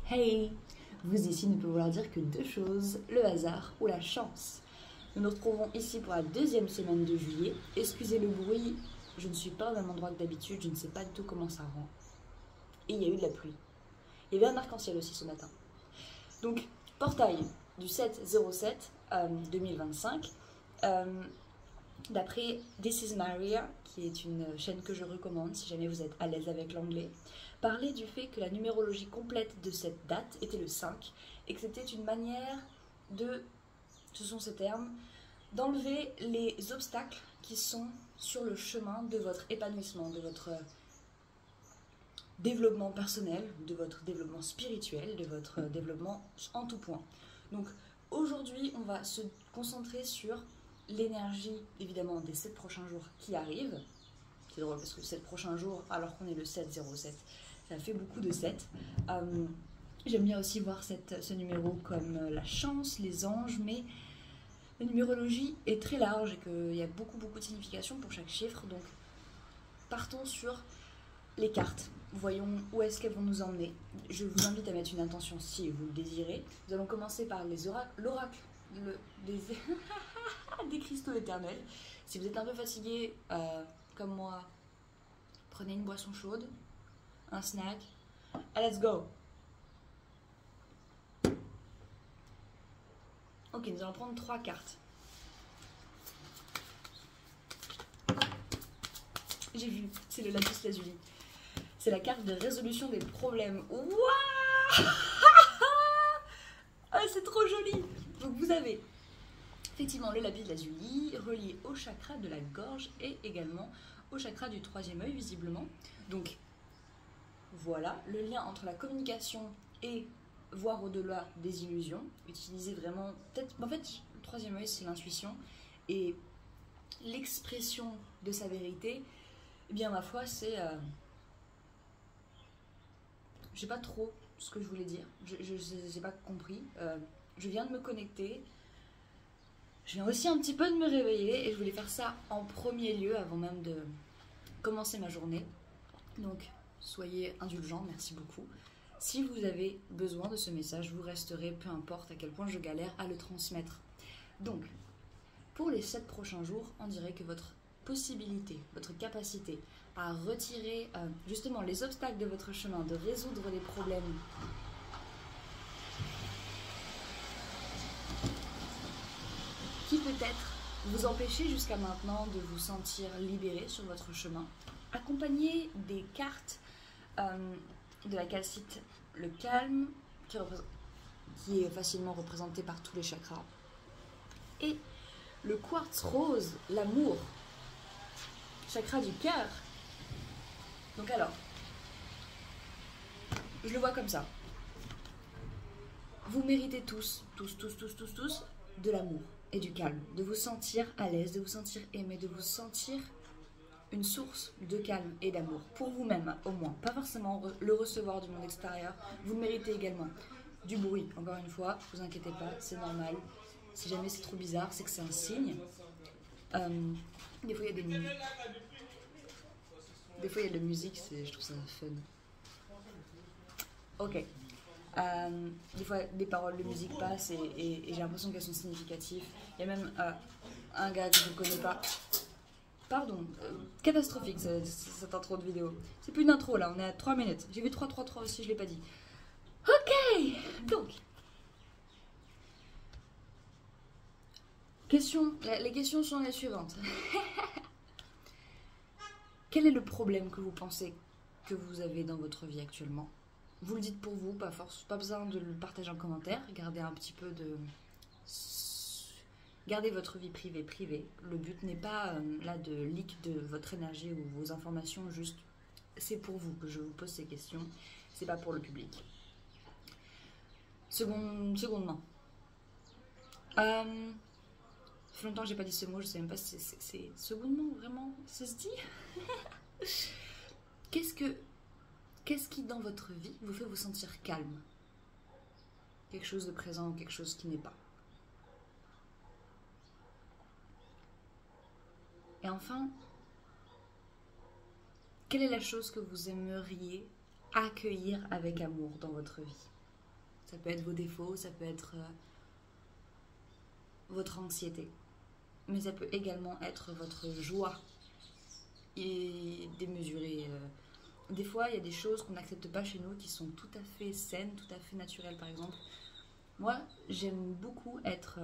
Hey! Vous ici ne peut vouloir dire que deux choses, le hasard ou la chance. Nous nous retrouvons ici pour la deuxième semaine de juillet. Excusez le bruit, je ne suis pas au même endroit que d'habitude, je ne sais pas du tout comment ça rend. Et il y a eu de la pluie. Il y avait un arc-en-ciel aussi ce matin. Donc, portail du 7/07 2025. D'après This is Maria, qui est une chaîne que je recommande si jamais vous êtes à l'aise avec l'anglais, parlait du fait que la numérologie complète de cette date était le 5 et que c'était une manière de, ce sont ces termes, d'enlever les obstacles qui sont sur le chemin de votre épanouissement, de votre développement personnel, de votre développement spirituel, de votre développement en tout point. Donc aujourd'hui, on va se concentrer sur l'énergie, évidemment, des 7 prochains jours qui arrivent. C'est drôle parce que 7 prochains jours, alors qu'on est le 7/07, ça fait beaucoup de 7. J'aime bien aussi voir ce numéro comme la chance, les anges, mais la numérologie est très large et qu'il y a beaucoup de significations pour chaque chiffre. Donc partons sur les cartes. Voyons où est-ce qu'elles vont nous emmener. Je vous invite à mettre une intention si vous le désirez. Nous allons commencer par l'oracle des cristaux éternels. Si vous êtes un peu fatigué, comme moi, prenez une boisson chaude, un snack, et let's go. Ok, nous allons prendre 3 cartes. J'ai vu, c'est le lapis lazuli. C'est la carte de résolution des problèmes. Waouh! Ah, c'est trop joli! Donc vous avez effectivement le lapis lazuli relié au chakra de la gorge et également au chakra du 3e œil visiblement. Donc voilà, le lien entre la communication et voir au-delà des illusions. Utilisez vraiment, peut-être, en fait, le 3e œil c'est l'intuition et l'expression de sa vérité. Eh bien ma foi c'est... Je sais pas trop ce que je voulais dire, je n'ai pas compris. Je viens de me connecter, je viens aussi un petit peu de me réveiller et je voulais faire ça en premier lieu avant même de commencer ma journée. Donc soyez indulgents, merci beaucoup. Si vous avez besoin de ce message, vous resterez, peu importe à quel point je galère à le transmettre. Donc, pour les 7 prochains jours, on dirait que votre possibilité, votre capacité à retirer justement les obstacles de votre chemin, de résoudre les problèmes qui peut-être vous empêchaient jusqu'à maintenant de vous sentir libéré sur votre chemin, accompagné des cartes de la calcite, le calme, qui est facilement représenté par tous les chakras, et le quartz rose, l'amour, chakra du cœur. Donc alors, je le vois comme ça. Vous méritez tous, de l'amour et du calme, de vous sentir à l'aise, de vous sentir aimé, de vous sentir une source de calme et d'amour pour vous-même au moins, pas forcément le recevoir du monde extérieur. Vous le méritez également. Du bruit, encore une fois, vous inquiétez pas, c'est normal. Si jamais c'est trop bizarre, c'est que c'est un signe. Des fois il y a de la musique, je trouve ça fun. Ok. Des fois, des paroles de musique passent et j'ai l'impression qu'elles sont significatives. Il y a même un gars que je ne connais pas. Pardon, catastrophique cette intro de vidéo. C'est plus une intro là, on est à 3 minutes. J'ai vu 3 aussi, je ne l'ai pas dit. Ok, donc. Les questions sont les suivantes. Quel est le problème que vous pensez que vous avez dans votre vie actuellement? Vous le dites pour vous, pas besoin de le partager en commentaire. Gardez un petit peu de... Gardez votre vie privée. Le but n'est pas là de leak de votre énergie ou vos informations, juste c'est pour vous que je vous pose ces questions. C'est pas pour le public. Secondement. Ça fait longtemps que j'ai pas dit ce mot, je sais même pas si c'est secondement, vraiment, ça se dit. Qu'est-ce qui dans votre vie vous fait vous sentir calme? Quelque chose de présent ou quelque chose qui n'est pas? Et enfin, quelle est la chose que vous aimeriez accueillir avec amour dans votre vie? Ça peut être vos défauts, ça peut être votre anxiété. Mais ça peut également être votre joie et démesurée. Des fois, il y a des choses qu'on n'accepte pas chez nous qui sont tout à fait saines, tout à fait naturelles. Par exemple, moi, j'aime beaucoup être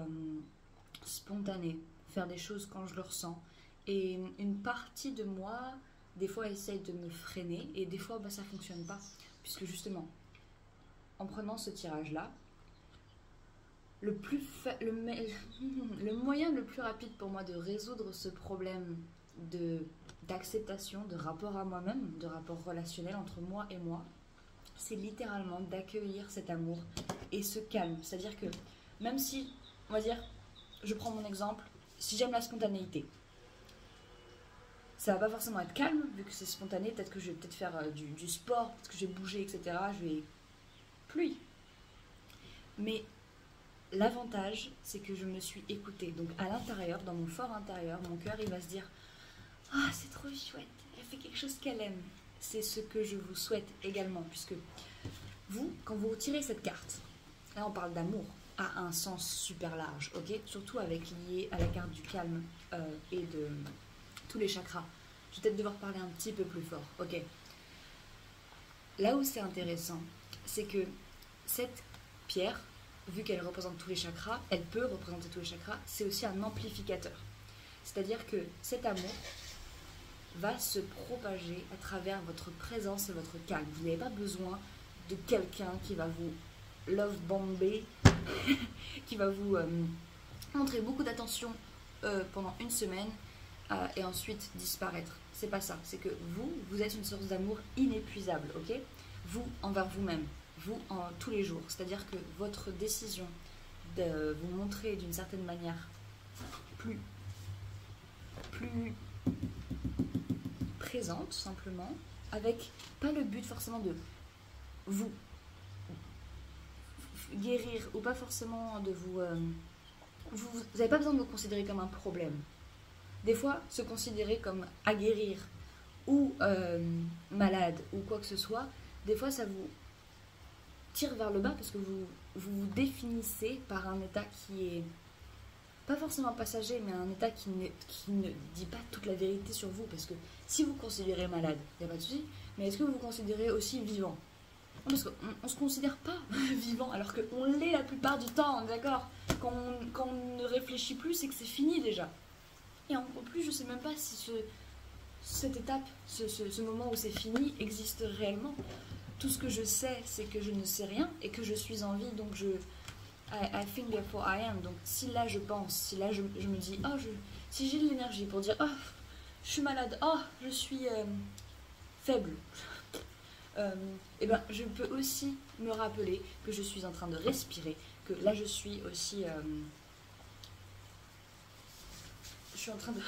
spontanée, faire des choses quand je le ressens. Et une partie de moi, des fois, essaye de me freiner et des fois, ça ne fonctionne pas. Puisque justement, en prenant ce tirage-là, le moyen le plus rapide pour moi de résoudre ce problème d'acceptation, de rapport à moi-même, de rapport relationnel entre moi et moi, c'est littéralement d'accueillir cet amour et ce calme. C'est-à-dire que même si, on va dire, je prends mon exemple, si j'aime la spontanéité, ça va pas forcément être calme, vu que c'est spontané, peut-être que je vais faire du sport, peut-être que je vais bouger, etc. Je vais... Pluie. Mais l'avantage, c'est que je me suis écoutée. Donc à l'intérieur, dans mon fort intérieur, mon cœur, il va se dire « Ah, c'est trop chouette, elle fait quelque chose qu'elle aime. » C'est ce que je vous souhaite également, puisque vous, quand vous retirez cette carte, là on parle d'amour, a un sens super large, ok? Surtout lié à la carte du calme et de tous les chakras. Je vais peut-être devoir parler un petit peu plus fort, ok? Là où c'est intéressant, c'est que cette pierre, vu qu'elle représente tous les chakras, elle peut représenter tous les chakras, c'est aussi un amplificateur. C'est-à-dire que cet amour va se propager à travers votre présence et votre calme. Vous n'avez pas besoin de quelqu'un qui va vous love bomber, qui va vous montrer beaucoup d'attention pendant une semaine et ensuite disparaître. C'est pas ça. C'est que vous êtes une source d'amour inépuisable, ok? Vous envers vous-même, vous en tous les jours. C'est-à-dire que votre décision de vous montrer d'une certaine manière plus présente, simplement, avec pas le but forcément de vous guérir ou pas forcément de vous... vous n'avez pas besoin de vous considérer comme un problème. Des fois, se considérer comme à guérir ou malade ou quoi que ce soit, des fois ça vous tire vers le bas parce que vous définissez par un état qui est pas forcément passager, mais un état qui ne dit pas toute la vérité sur vous. Parce que si vous considérez malade, il n'y a pas de souci, mais est-ce que vous vous considérez aussi vivant? Non, parce qu'on ne se considère pas vivant, alors qu'on l'est la plupart du temps, on est d'accord? Quand on ne réfléchit plus, c'est que c'est fini déjà. Et en plus, je ne sais même pas si cette étape, ce moment où c'est fini, existe réellement. Tout ce que je sais, c'est que je ne sais rien et que je suis en vie, donc I think therefore I am. Donc si là je pense, si là je me dis, si j'ai de l'énergie pour dire, je suis malade, je suis faible, et ben je peux aussi me rappeler que je suis en train de respirer, que là je suis aussi, je suis en train de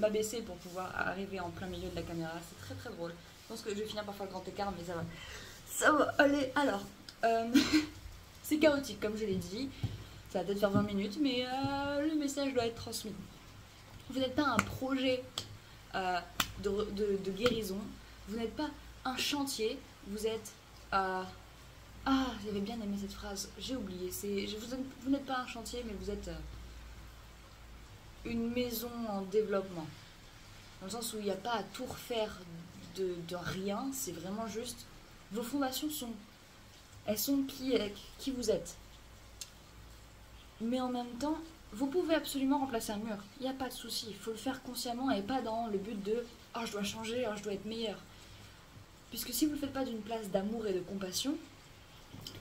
m'abaisser pour pouvoir arriver en plein milieu de la caméra. C'est très très drôle. Je pense que je vais finir par faire le grand écart, mais ça va aller. Alors, c'est chaotique comme je l'ai dit. Ça va peut-être faire 20 minutes, mais le message doit être transmis. Vous n'êtes pas un projet de guérison. Vous n'êtes pas un chantier. Vous êtes... j'avais bien aimé cette phrase. J'ai oublié. Vous n'êtes pas un chantier, mais vous êtes une maison en développement. Dans le sens où il n'y a pas à tout refaire de rien. C'est vraiment juste... Vos fondations sont qui vous êtes. Mais en même temps, vous pouvez absolument remplacer un mur. Il n'y a pas de souci. Il faut le faire consciemment et pas dans le but de « je dois changer, je dois être meilleur ». Puisque si vous ne le faites pas d'une place d'amour et de compassion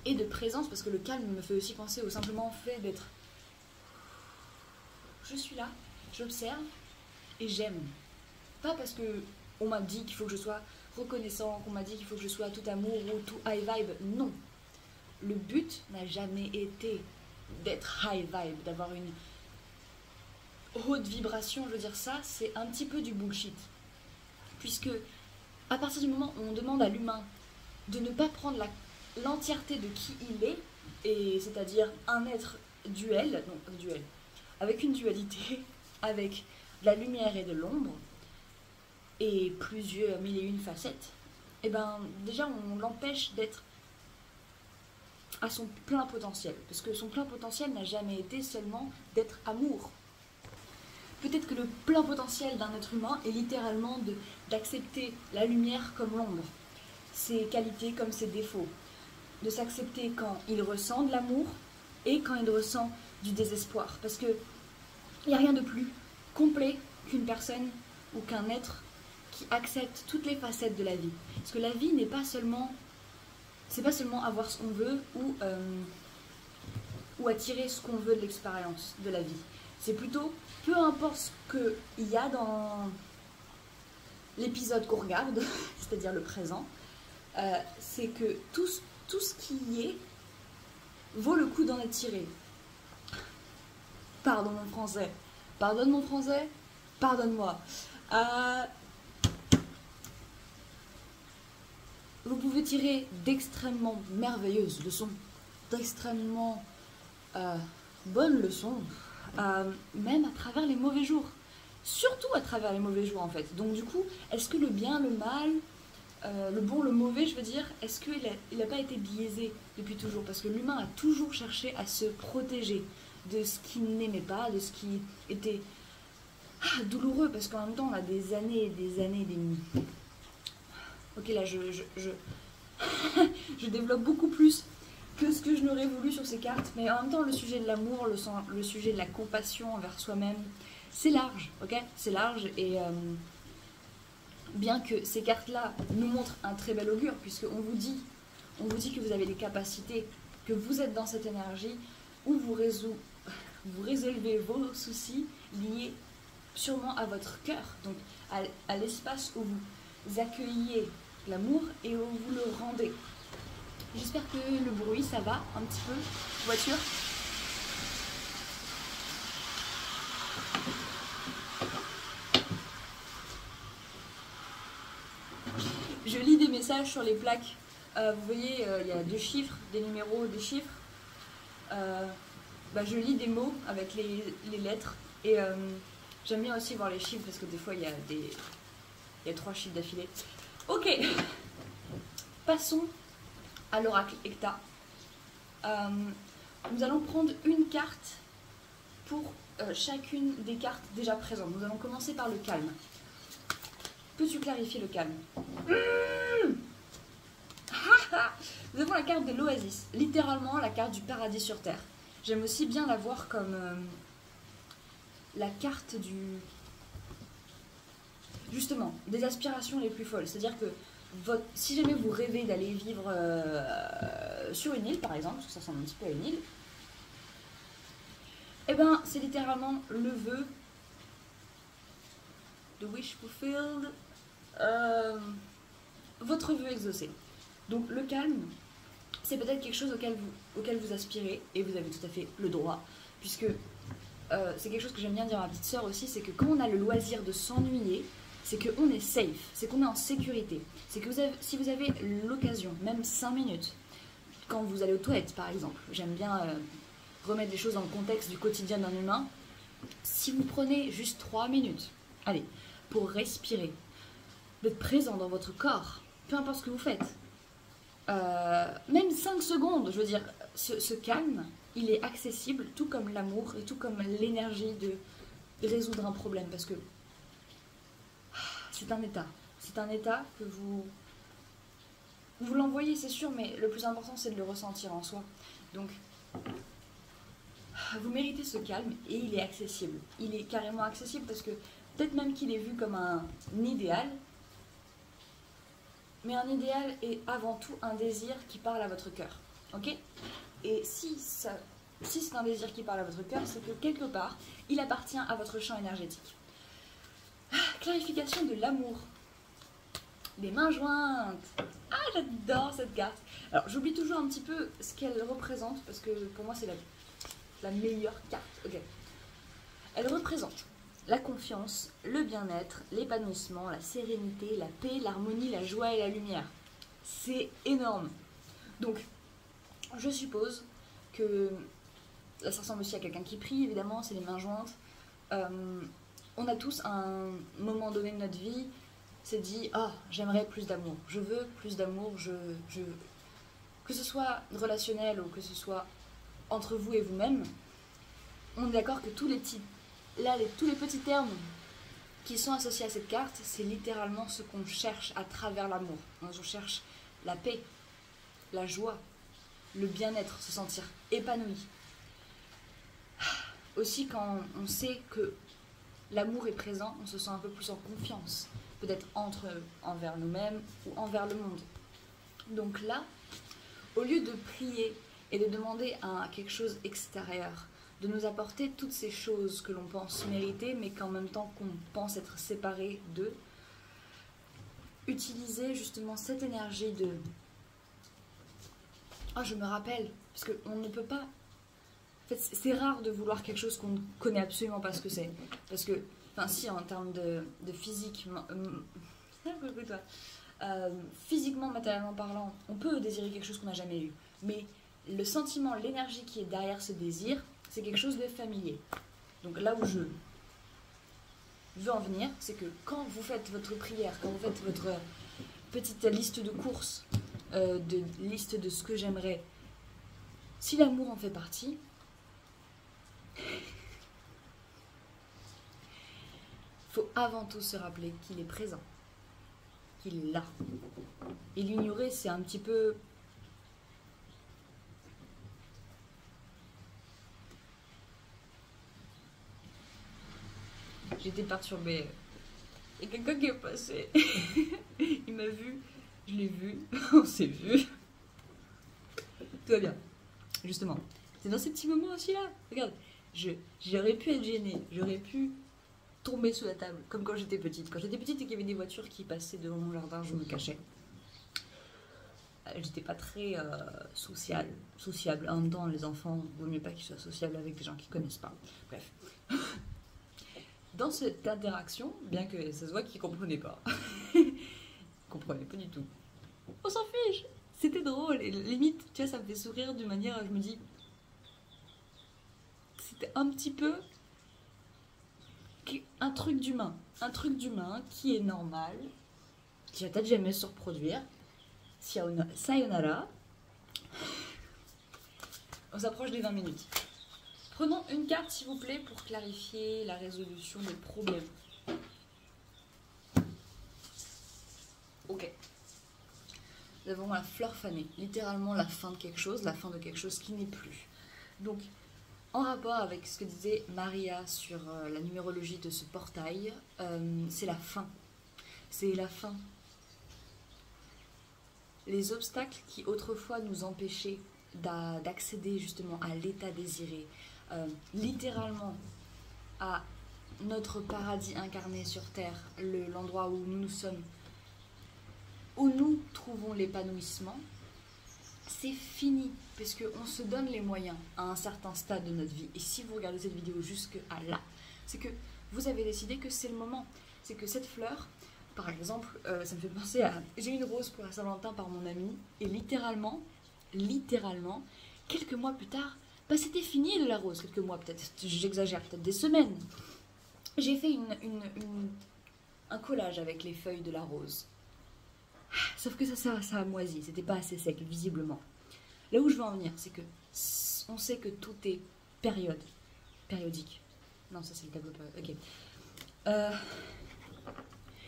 et de présence, parce que le calme me fait aussi penser au simplement fait d'être « je suis là, j'observe et j'aime ». Pas parce que on m'a dit qu'il faut que je sois reconnaissant, qu'on m'a dit qu'il faut que je sois tout amour ou tout high vibe. Non. Le but n'a jamais été d'être high vibe, d'avoir une haute vibration. Je veux dire, ça, c'est un petit peu du bullshit. Puisque, à partir du moment où on demande à l'humain de ne pas prendre l'entièreté de qui il est, et c'est-à-dire un être avec une dualité, avec de la lumière et de l'ombre, et plusieurs mille et une facettes, eh ben, déjà on l'empêche d'être à son plein potentiel. Parce que son plein potentiel n'a jamais été seulement d'être amour. Peut-être que le plein potentiel d'un être humain est littéralement d'accepter la lumière comme l'ombre, ses qualités comme ses défauts, de s'accepter quand il ressent de l'amour et quand il ressent du désespoir. Parce que il n'y a rien de plus complet qu'une personne ou qu'un être qui accepte toutes les facettes de la vie. Parce que la vie n'est pas seulement, c'est pas seulement avoir ce qu'on veut ou attirer ce qu'on veut de l'expérience de la vie. C'est plutôt, peu importe ce qu'il y a dans l'épisode qu'on regarde, c'est-à-dire le présent, c'est que tout ce qui y est vaut le coup d'en être tiré. Pardon mon français. Pardonne mon français. Pardonne-moi. Vous pouvez tirer d'extrêmement merveilleuses leçons, d'extrêmement bonnes leçons, même à travers les mauvais jours. Surtout à travers les mauvais jours en fait. Donc du coup, est-ce que le bien, le mal, le bon, le mauvais, je veux dire, est-ce qu'il n'a pas été biaisé depuis toujours? Parce que l'humain a toujours cherché à se protéger de ce qu'il n'aimait pas, de ce qui était douloureux, parce qu'en même temps, on a des années et des années, des... Ok, là, je développe beaucoup plus que ce que je n'aurais voulu sur ces cartes, mais en même temps, le sujet de l'amour, le sujet de la compassion envers soi-même, c'est large, ok? C'est large, et bien que ces cartes-là nous montrent un très bel augure, puisqu'on vous dit que vous avez des capacités, que vous êtes dans cette énergie où vous résolvez vos soucis liés sûrement à votre cœur, donc à l'espace où vous accueillez l'amour et où vous le rendez. J'espère que le bruit, ça va un petit peu, voiture. Je lis des messages sur les plaques. Vous voyez, il y a deux chiffres, des numéros, des chiffres. Je lis des mots avec les lettres. Et j'aime bien aussi voir les chiffres parce que des fois, il y a 3 chiffres d'affilée. Ok, passons à l'oracle Ecta. Nous allons prendre une carte pour chacune des cartes déjà présentes. Nous allons commencer par le calme. Peux-tu clarifier le calme? Nous avons la carte de l'oasis, littéralement la carte du paradis sur terre. J'aime aussi bien la voir comme la carte justement, des aspirations les plus folles. C'est-à-dire que si jamais vous rêvez d'aller vivre sur une île, par exemple, parce que ça ressemble un petit peu à une île, eh ben, c'est littéralement le vœu de wish fulfilled, votre vœu exaucé. Donc le calme, c'est peut-être quelque chose auquel vous aspirez, et vous avez tout à fait le droit, puisque c'est quelque chose que j'aime bien dire à ma petite sœur aussi, c'est que quand on a le loisir de s'ennuyer, c'est qu'on est safe, c'est qu'on est en sécurité. C'est que si vous avez l'occasion, même 5 minutes, quand vous allez aux toilettes par exemple, j'aime bien remettre les choses dans le contexte du quotidien d'un humain, si vous prenez juste 3 minutes, allez, pour respirer, d'être présent dans votre corps, peu importe ce que vous faites, même 5 secondes, je veux dire, ce calme, il est accessible, tout comme l'amour et tout comme l'énergie de résoudre un problème, parce que c'est un état que vous l'envoyez, c'est sûr, mais le plus important c'est de le ressentir en soi. Donc vous méritez ce calme et il est accessible. Il est carrément accessible parce que peut-être même qu'il est vu comme un idéal, mais un idéal est avant tout un désir qui parle à votre cœur. Ok? Et si c'est un désir qui parle à votre cœur, c'est que quelque part, il appartient à votre champ énergétique. Clarification de l'amour. Les mains jointes. Ah, j'adore cette carte. Alors, j'oublie toujours un petit peu ce qu'elle représente, parce que pour moi, c'est la meilleure carte. Ok. Elle représente la confiance, le bien-être, l'épanouissement, la sérénité, la paix, l'harmonie, la joie et la lumière. C'est énorme. Donc, je suppose que... Là, ça ressemble aussi à quelqu'un qui prie, évidemment, c'est les mains jointes. On a tous, à un moment donné de notre vie, s'est dit oh, j'aimerais plus d'amour, je veux plus d'amour, que ce soit relationnel ou que ce soit entre vous et vous-même, on est d'accord que tous les petits termes qui sont associés à cette carte, c'est littéralement ce qu'on cherche à travers l'amour. On cherche la paix, la joie, le bien-être, se sentir épanoui. Aussi, quand on sait que l'amour est présent, on se sent un peu plus en confiance, peut-être envers nous-mêmes ou envers le monde. Donc là, au lieu de prier et de demander à quelque chose extérieur de nous apporter toutes ces choses que l'on pense mériter, mais qu'en même temps qu'on pense être séparés d'eux, utiliser justement cette énergie de « Oh, je me rappelle », parce qu'on ne peut pas... En fait, c'est rare de vouloir quelque chose qu'on ne connaît absolument pas ce que c'est. Parce que, enfin si, en termes de physique, physiquement, matériellement parlant, on peut désirer quelque chose qu'on n'a jamais eu. Mais le sentiment, l'énergie qui est derrière ce désir, c'est quelque chose de familier. Donc là où je veux en venir, c'est que quand vous faites votre prière, quand vous faites votre petite liste de courses, liste de ce que j'aimerais, si l'amour en fait partie, il faut avant tout se rappeler qu'il est présent, qu'il est là. Et l'ignorer, c'est un petit peu... J'étais perturbée. Il y a quelqu'un qui est passé. Il m'a vu, je l'ai vu, on s'est vu. Tout va bien. Justement, c'est dans ces petits moments aussi là. Regarde, j'aurais pu être gênée, j'aurais pu tomber sous la table, comme quand j'étais petite. Quand j'étais petite et qu'il y avait des voitures qui passaient devant mon jardin, je me cachais. J'étais pas très sociable. En même temps, les enfants, il vaut mieux pas qu'ils soient sociables avec des gens qu'ils connaissent pas. Bref. Dans cette interaction, bien que ça se voit qu'ils comprenaient pas. Ils comprenaient pas du tout. On s'en fiche. C'était drôle. Et limite, tu vois, ça me fait sourire d'une manière, je me dis... C'était un petit peu... un truc d'humain. Un truc d'humain qui est normal, qui va peut-être jamais se reproduire. Sayonara. On s'approche des 20 minutes. Prenons une carte, s'il vous plaît, pour clarifier la résolution des problèmes. Ok. Nous avons la fleur fanée, littéralement la fin de quelque chose qui n'est plus. Donc, en rapport avec ce que disait Maria sur la numérologie de ce portail, c'est la fin. C'est la fin. Les obstacles qui autrefois nous empêchaient d'accéder justement à l'état désiré, littéralement à notre paradis incarné sur Terre, l'endroit où nous sommes, où nous trouvons l'épanouissement, c'est fini, parce qu'on se donne les moyens à un certain stade de notre vie. Et si vous regardez cette vidéo jusqu'à là, c'est que vous avez décidé que c'est le moment. C'est que cette fleur, par exemple, ça me fait penser à... J'ai une rose pour la Saint-Valentin par mon ami, et littéralement, quelques mois plus tard, bah c'était fini de la rose, quelques mois peut-être, j'exagère, peut-être des semaines. J'ai fait un collage avec les feuilles de la rose. Sauf que ça a moisi, c'était pas assez sec, visiblement. Là où je veux en venir, c'est que on sait que tout est périodique. Non, ça c'est le tableau, ok. Il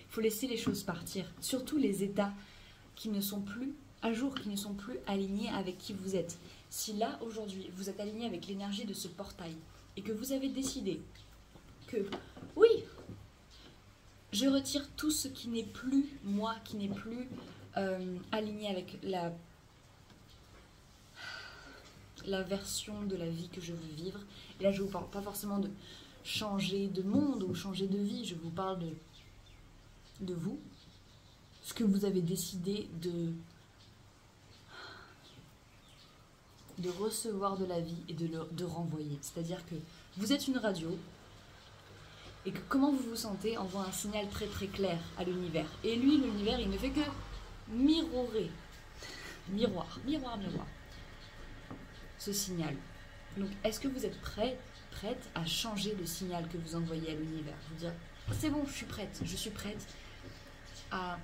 faut laisser les choses partir, surtout les états qui ne sont plus à jour, qui ne sont plus alignés avec qui vous êtes. Si là, aujourd'hui, vous êtes aligné avec l'énergie de ce portail et que vous avez décidé que, oui, je retire tout ce qui n'est plus moi, qui n'est plus aligné avec la version de la vie que je veux vivre. Et là, je ne vous parle pas forcément de changer de monde ou changer de vie, je vous parle de vous, ce que vous avez décidé de recevoir de la vie et de renvoyer. C'est-à-dire que vous êtes une radio et que comment vous vous sentez envoie un signal très très clair à l'univers. Et lui, l'univers, il ne fait que mirorer. Miroir. Ce signal. Donc, est-ce que vous êtes prête à changer le signal que vous envoyez à l'univers? Vous dire, c'est bon, je suis prête. à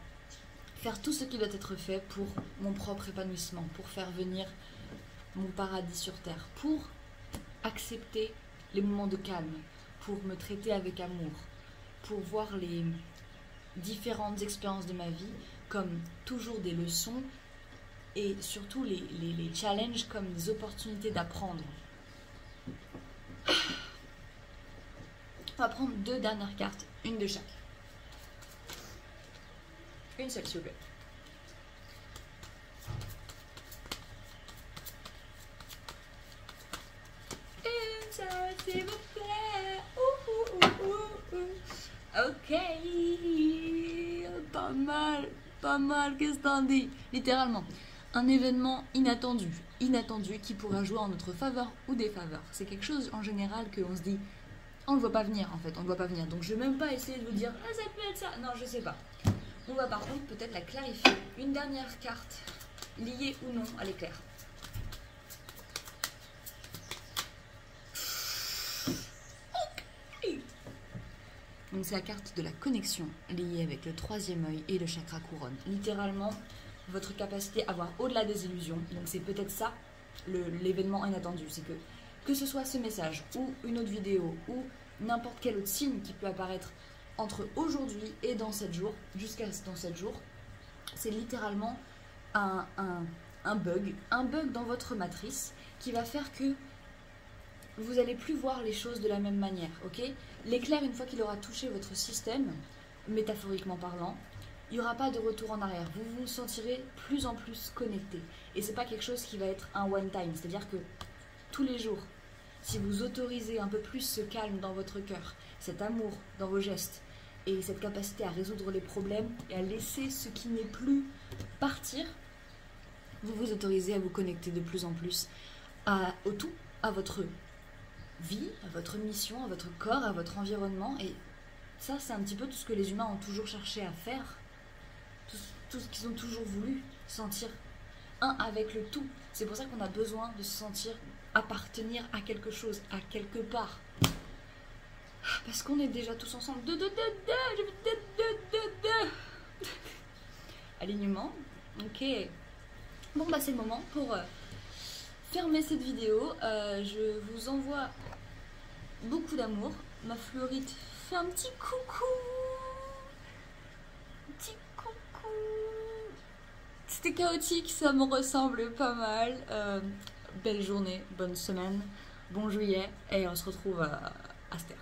faire tout ce qui doit être fait pour mon propre épanouissement, pour faire venir mon paradis sur terre, pour accepter les moments de calme, pour me traiter avec amour, pour voir les différentes expériences de ma vie comme toujours des leçons et surtout les challenges comme des opportunités d'apprendre. On va prendre 2 dernières cartes, une de chaque. Une seule, s'il vous plaît. Une seule, s'il vous plaît. Ok. Pas mal, qu'est-ce que t'en dis? Littéralement, un événement inattendu qui pourra jouer en notre faveur ou défaveur. C'est quelque chose en général qu'on se dit, on ne le voit pas venir en fait, on ne le voit pas venir. Donc je ne vais même pas essayer de vous dire, ah ça peut être ça. Non, je sais pas. On va par contre peut-être la clarifier. Une dernière carte liée ou non à l'éclair. Okay. Donc c'est la carte de la connexion liée avec le 3e œil et le chakra couronne. Littéralement, votre capacité à voir au-delà des illusions. Donc c'est peut-être ça l'événement inattendu. C'est que ce soit ce message ou une autre vidéo ou n'importe quel autre signe qui peut apparaître entre aujourd'hui et dans 7 jours, jusqu'à dans 7 jours, c'est littéralement un bug dans votre matrice qui va faire que vous n'allez plus voir les choses de la même manière, ok? L'éclair, une fois qu'il aura touché votre système, métaphoriquement parlant, il n'y aura pas de retour en arrière. Vous vous sentirez plus en plus connecté. Et c'est pas quelque chose qui va être un one time, c'est-à-dire que tous les jours, si vous autorisez un peu plus ce calme dans votre cœur, cet amour dans vos gestes, et cette capacité à résoudre les problèmes et à laisser ce qui n'est plus partir, vous vous autorisez à vous connecter de plus en plus au tout, à votre vie, à votre mission, à votre corps, à votre environnement. Et ça, c'est un petit peu tout ce que les humains ont toujours cherché à faire, tout ce qu'ils ont toujours voulu, sentir un avec le tout. C'est pour ça qu'on a besoin de se sentir appartenir à quelque chose, à quelque part. Parce qu'on est déjà tous ensemble. Alignement. Ok. Bon bah c'est le moment pour fermer cette vidéo. Je vous envoie beaucoup d'amour. Ma Fleurite fait un petit coucou. Petit coucou. C'était chaotique, ça me ressemble pas mal. Belle journée, bonne semaine, bon juillet et on se retrouve à Aster.